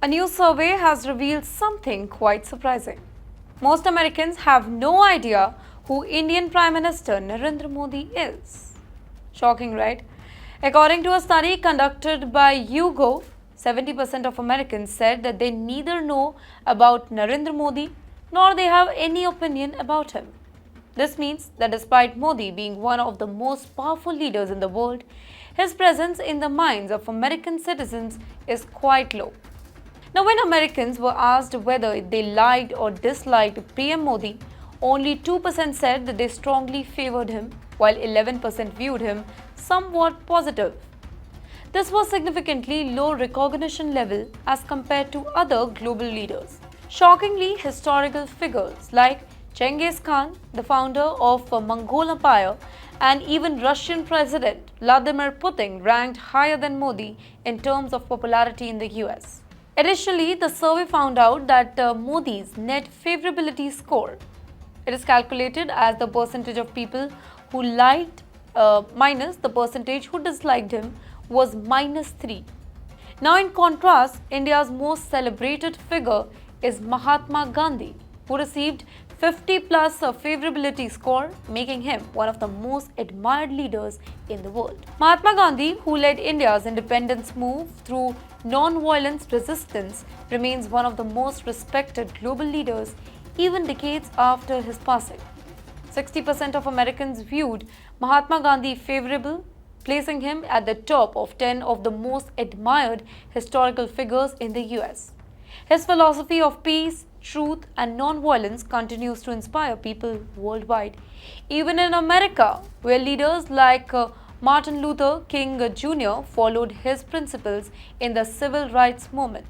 A new survey has revealed something quite surprising. Most Americans have no idea who Indian Prime Minister Narendra Modi is. Shocking, right? According to a study conducted by YouGov, 70% of Americans said that they neither know about Narendra Modi nor they have any opinion about him. This means that despite Modi being one of the most powerful leaders in the world, his presence in the minds of American citizens is quite low. Now, when Americans were asked whether they liked or disliked PM Modi, only 2% said that they strongly favored him, while 11% viewed him somewhat positive. This was significantly low recognition level as compared to other global leaders. Shockingly, historical figures like Genghis Khan, the founder of the Mongol Empire, and even Russian President Vladimir Putin ranked higher than Modi in terms of popularity in the US. Additionally, the survey found out that Modi's net favorability score, it is calculated as the percentage of people who liked minus the percentage who disliked him, was -3. Now, in contrast, India's most celebrated figure is Mahatma Gandhi, who received 50 plus a favorability score, making him one of the most admired leaders in the world. Mahatma Gandhi, who led India's independence move through non-violence resistance, remains one of the most respected global leaders even decades after his passing. 60% of Americans viewed Mahatma Gandhi favorable, placing him at the top of 10 of the most admired historical figures in the US. His philosophy of peace, truth, and non-violence continues to inspire people worldwide. Even in America, where leaders like Martin Luther King Jr. followed his principles in the civil rights movement.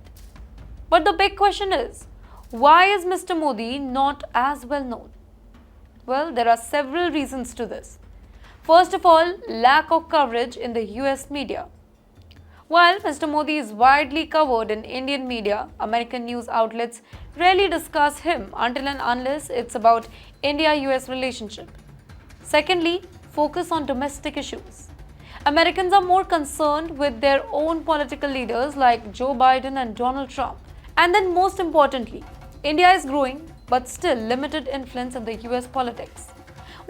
But the big question is, why is Mr. Modi not as well known? Well, there are several reasons to this. First of all, lack of coverage in the US media. While Mr. Modi is widely covered in Indian media, American news outlets rarely discuss him until and unless it's about India-US relationship. Secondly, focus on domestic issues. Americans are more concerned with their own political leaders like Joe Biden and Donald Trump. And then most importantly, India is growing but still limited influence in the US politics.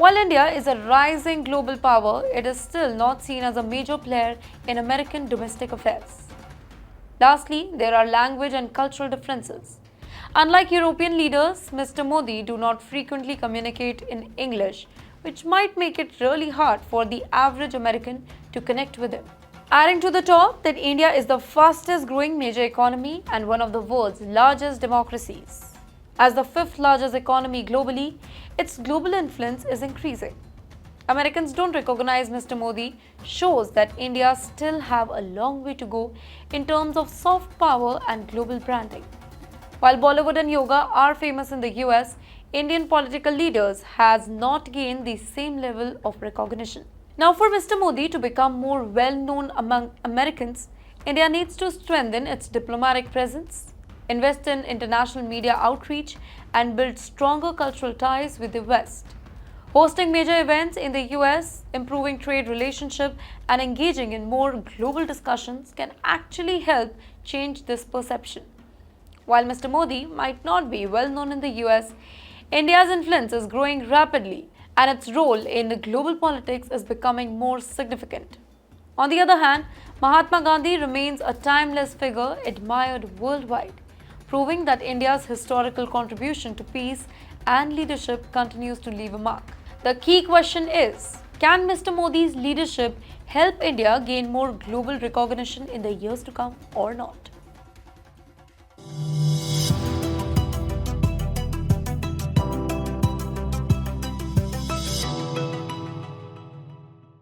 While India is a rising global power, it is still not seen as a major player in American domestic affairs. Lastly, there are language and cultural differences. Unlike European leaders, Mr. Modi do not frequently communicate in English, which might make it really hard for the average American to connect with him. Adding to the top that India is the fastest growing major economy and one of the world's largest democracies. As the fifth largest economy globally, its global influence is increasing. Americans don't recognize Mr. Modi shows that India still have a long way to go in terms of soft power and global branding. While Bollywood and yoga are famous in the US, Indian political leaders has not gained the same level of recognition. Now, for Mr. Modi to become more well-known among Americans, India needs to strengthen its diplomatic presence, invest in international media outreach, and build stronger cultural ties with the West. Hosting major events in the US, improving trade relationships, and engaging in more global discussions can actually help change this perception. While Mr. Modi might not be well known in the US, India's influence is growing rapidly, and its role in global politics is becoming more significant. On the other hand, Mahatma Gandhi remains a timeless figure admired worldwide, proving that India's historical contribution to peace and leadership continues to leave a mark. The key question is, can Mr. Modi's leadership help India gain more global recognition in the years to come or not?